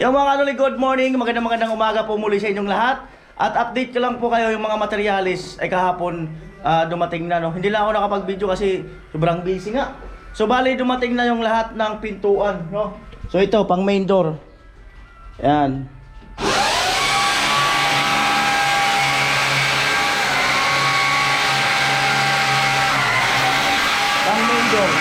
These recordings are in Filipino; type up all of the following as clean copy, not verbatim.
Yung mga kanuli, good morning, magandang umaga po muli sa inyong lahat. At update ko lang po kayo, yung mga materialis ay kahapon dumating na, no. Hindi lang ako nakapag-video kasi sobrang busy nga. So bali dumating na yung lahat ng pintuan, no. So ito pang main door. Yan. Pang main door.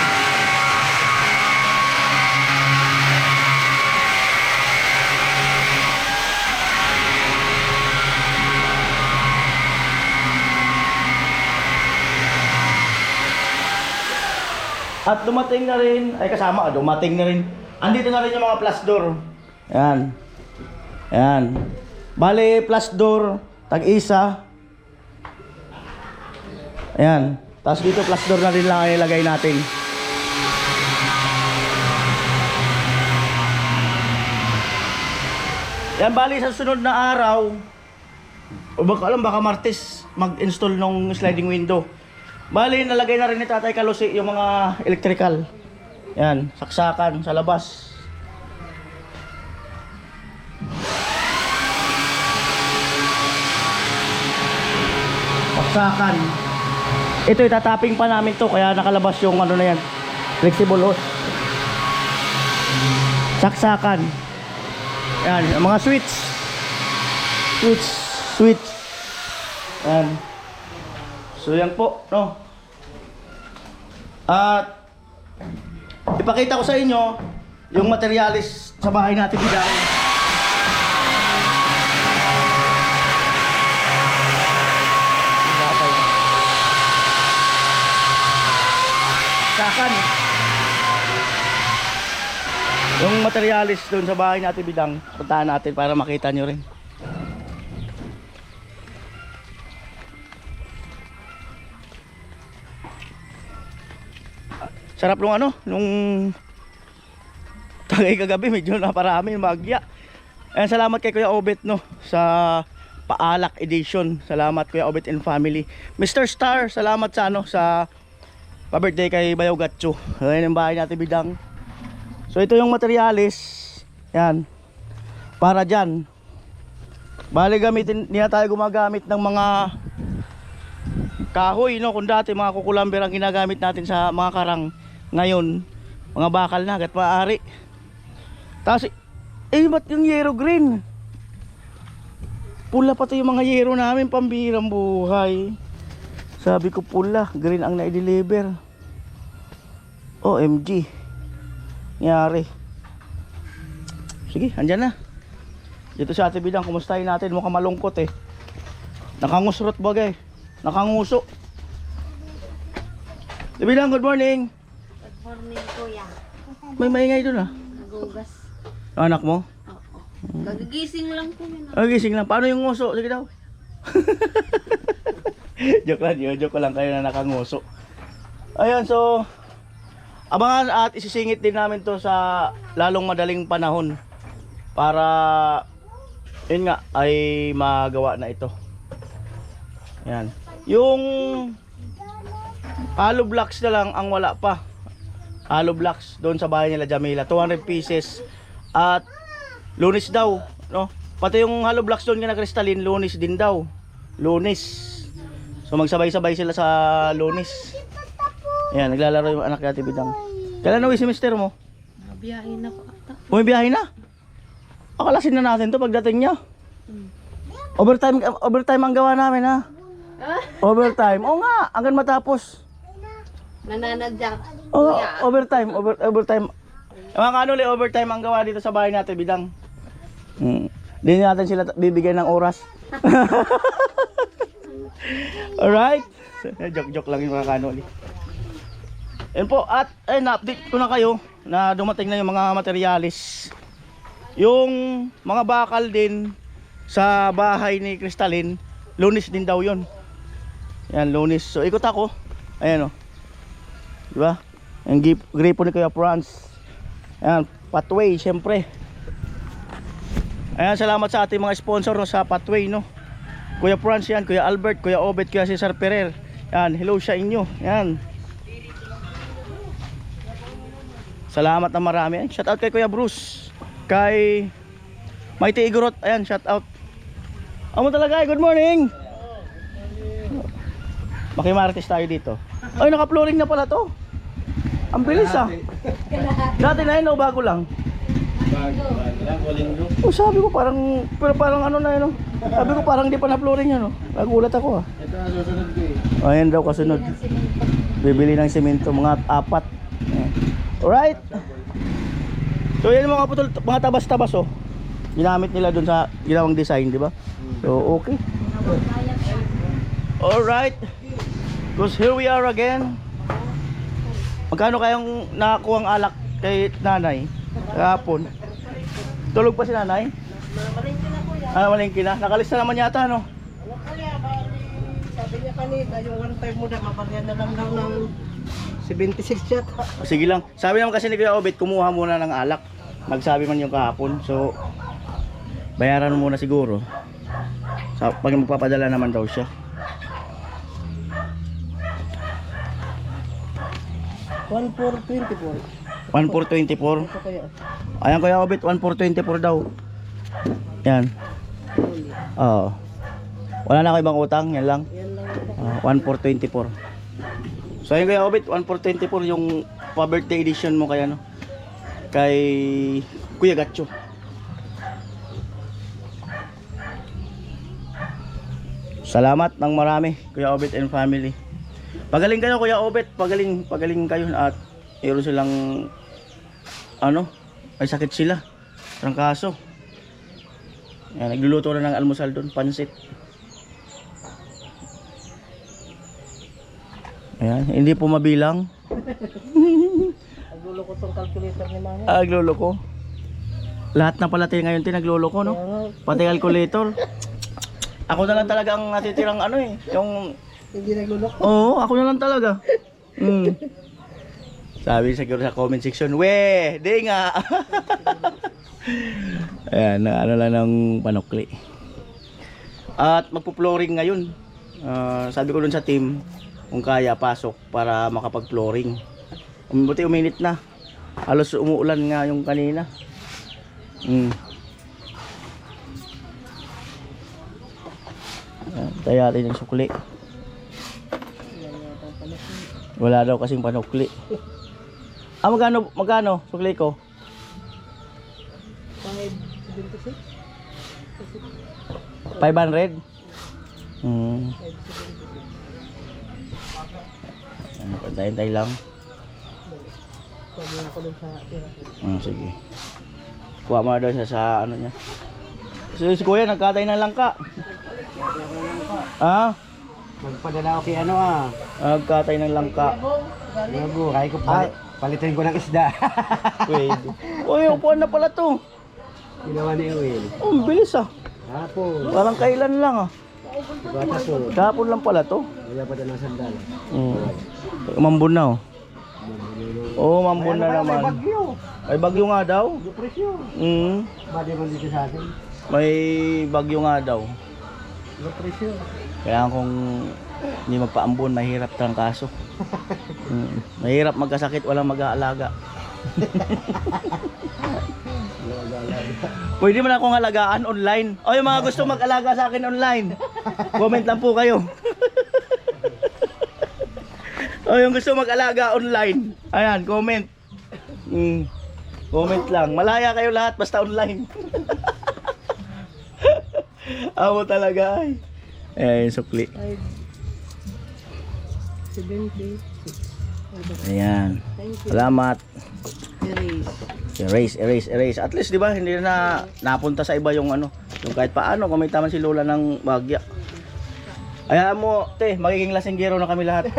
At dumating na rin, ay kasama, dumating na rin. Andito na rin yung mga plus door. Ayan. Ayan. Bale, plus door, tag-isa. Ayan. Tapos dito plus door na rin lang ang ilagay natin. Yan, bali sa sunod na araw, o baka alam, baka Martes, mag-install ng sliding window. Bali, nalagay na rin ni Tatay Kalusi yung mga electrical. Yan, saksakan sa labas. Saksakan. Ito, itatapping pa namin to, kaya nakalabas yung ano na yan, flexible hose. Saksakan. Yan, yung mga switch. Switch. Yan. So yan po, no. At ipakita ko sa inyo yung materialis sa bahay natin bigay. Sakan. Yung materialis doon sa bahay natin bidang, puntahan natin para makita nyo rin. Sarap nung ano, nung tagay kagabi, medyo naparami magya. Ayan, salamat kay Kuya Obet, no, sa Paalak Edition. Salamat Kuya Obet and family. Mr. Star, salamat sa ano, sa pa-birthday kay Bayaw Gatcho. Ayan yung bahay natin bidang. So ito yung materialis. Yan. Para dyan. Bali gamitin, niya tayo gumagamit ng mga kahoy, no. Kung dati mga kukulamber ang ginagamit natin sa mga karang, ngayon mga bakal na hanggat maaari. Tapos ba't yung yellow green? Pula pati yung mga yero namin, pambirang buhay. Sabi ko pula, green ang na-deliver. OMG. Nangyari. Sige, andyan na. Dito sa Ate Bidang, kumustahin natin. Mukhang malungkot eh. Nakangusrot bagay. Nakanguso. Ate Bidang, good morning. Good morning, kuya. May maingay doon ah. Nagugas. Anak mo? Oo. Gagigising lang po yun. Gising lang. Paano yung nguso? Sige daw. Joke lang kayo na nakanguso. Ayun, so abangan at isisingit din namin to sa lalong madaling panahon para yun nga ay magawa na ito. Yan. Yung hollow blocks na lang ang wala pa. Hollow blocks doon sa bahay nila Jamila, 200 pieces at Lunes daw, no? Pati yung hollow blocks doon na crystalline, Lunes din daw. Lunes. So magsabay-sabay sila sa Lunes. Ayan, naglalaro yung anak natin bidang. Kailan na uwi si mister mo? Nabiyahin na po ata. Bumibiyahe na? Akalasin na natin to pagdating niya. Overtime ang gawa namin ha. Overtime. Oo nga, hanggang matapos. Nananadyak. Oo, overtime. Mga kanuli, overtime ang gawa dito sa bahay natin bidang. Hindi natin sila bibigyan ng oras. Alright. Joke lang yung mga kanuli. Yan po, at na-update ko na kayo na dumating na yung mga materialis. Yung mga bakal din sa bahay ni Crystalline, Lunes din daw yun. Yan, Lunes. So ikot ako. Ayan o. Diba? Yung gripo ni Kuya Franz. Ayan, Pathway, syempre. Ayan, salamat sa ating mga sponsor, no, sa Pathway, no. Kuya Franz yan, Kuya Albert, Kuya Obet, Kuya Cesar Ferrer. Yan, hello sa inyo. Yan. Salamat na marami. Shout out kay Kuya Bruce, kay Mighty Igorot, ayan, shout out. Amo talaga, good morning. Makimartes tayo dito. Ay, naka-flooring na pala to. Ang bilis ah. Dati na yun o bago lang? Oh, sabi ko parang, pero parang ano na yun oh. Sabi ko parang di pa na-flooring yun oh. Nagulat ako ah. Ito ang susunod ko eh. Ayan daw kasunod. Bibili ng semento, mga 4. Alright. So yan mga putol, mga tabas-tabas oh. Ginamit nila dun sa ginawang design, di ba? So okay. Alright. Because here we are again. Magkano kayang nakakuha ang alak kay nanay? Kahapon. Tulog pa si nanay? Malingki na. Nakalista naman yata no? Sabi niya kanina, yung one time mo na, mabagyan na lang daw ng 76 yata. Sige lang. Sabi naman kasi ni Kuya Obet, kumuha muna ng alak. Nagsabi man yung kahapon. So, bayaran mo muna siguro. Sa pag magpapadala naman daw siya. 1424. 1424. Ito kaya. Ayan Kuya Obet, 1424 daw. Yan. Oo. Wala na ako ibang utang, yan lang. Yan lang. 1424. So ayun Kuya Obet, 1424 yung pa-birthday edition mo kaya no? Kay Kuya Gatcho. Salamat ng marami Kuya Obet and family. Pagaling kayo Kuya Obet, pagaling kayo at meron silang ano, may sakit sila. Trangkaso. Yan, nagluluto na ng almusal doon, pansit. Ayan, hindi po mabilang. Nagulo ko tong calculator ni Mama. Nagluloko. Lahat na pala tayo ngayon nagluloko, no? Pati calculator. Ako na lang talaga ang natitirang ano eh, yung Hindi nagulo ko. oo, ako na lang talaga. Sabi siguro sa comment section, "We, di nga." Ayan, ano lang ng panukli. At magpo-flooring ngayon. Sabi ko dun sa team, kung kaya pasok para makapag-flooring. Buti uminit na. Halos umuulan nga yung kanina. Tayo natin yung sukli. Wala daw kasing panukli. Magkano sukli ko? 576? 500? Pantay-antay lang. Sabi ko dun sa tira. Sige. Kuha mo daw siya sa ano niya. Si Kuya nagkatay ng langka. Ha? Magpadala ako kay ano ah. Nagkatay ng langka. Nago, kaya ko palitin ko ng isda. Pwede. Uy, upuan na pala to. Ginawa ni Will. Oh, ang bilis ah. Hapon. Parang kailan lang ah. Bata po. Kahapon lang pala to. Wala pa ng sandal. Mambun na oh. Oh, mambun na May naman. bagyo. Ay, bagyo nga daw. Depresyo. Badi man dito sa atin. May bagyo nga daw. Depresyo. Kaya kung hindi magpaambon, mahirap trangkaso. Mahirap magkasakit, walang mag-aalaga. Pwede mo na akong alagaan online. O yung mga gusto mag-alaga sa akin online, comment lang po kayo. O yung gusto mag-alaga online, ayan, comment. Comment lang. Malaya kayo lahat, basta online. Amo talaga ay. Yung sukli. 70. Ayan. Salamat. Erase. Erase. At least 'di ba hindi na napunta sa iba yung ano, yung kahit paano kumita man si Lola ng bagya. Hayaan mo, te, magiging lasinggero na kami lahat.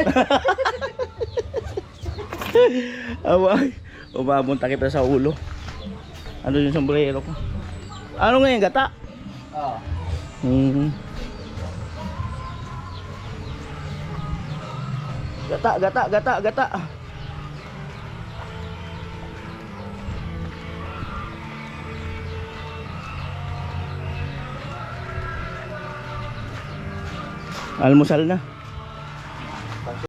Away. Umamunta kita sa ulo. Ano yung sombrero ko? Ano ngayon, gata? Oo. Gata. Almusal na.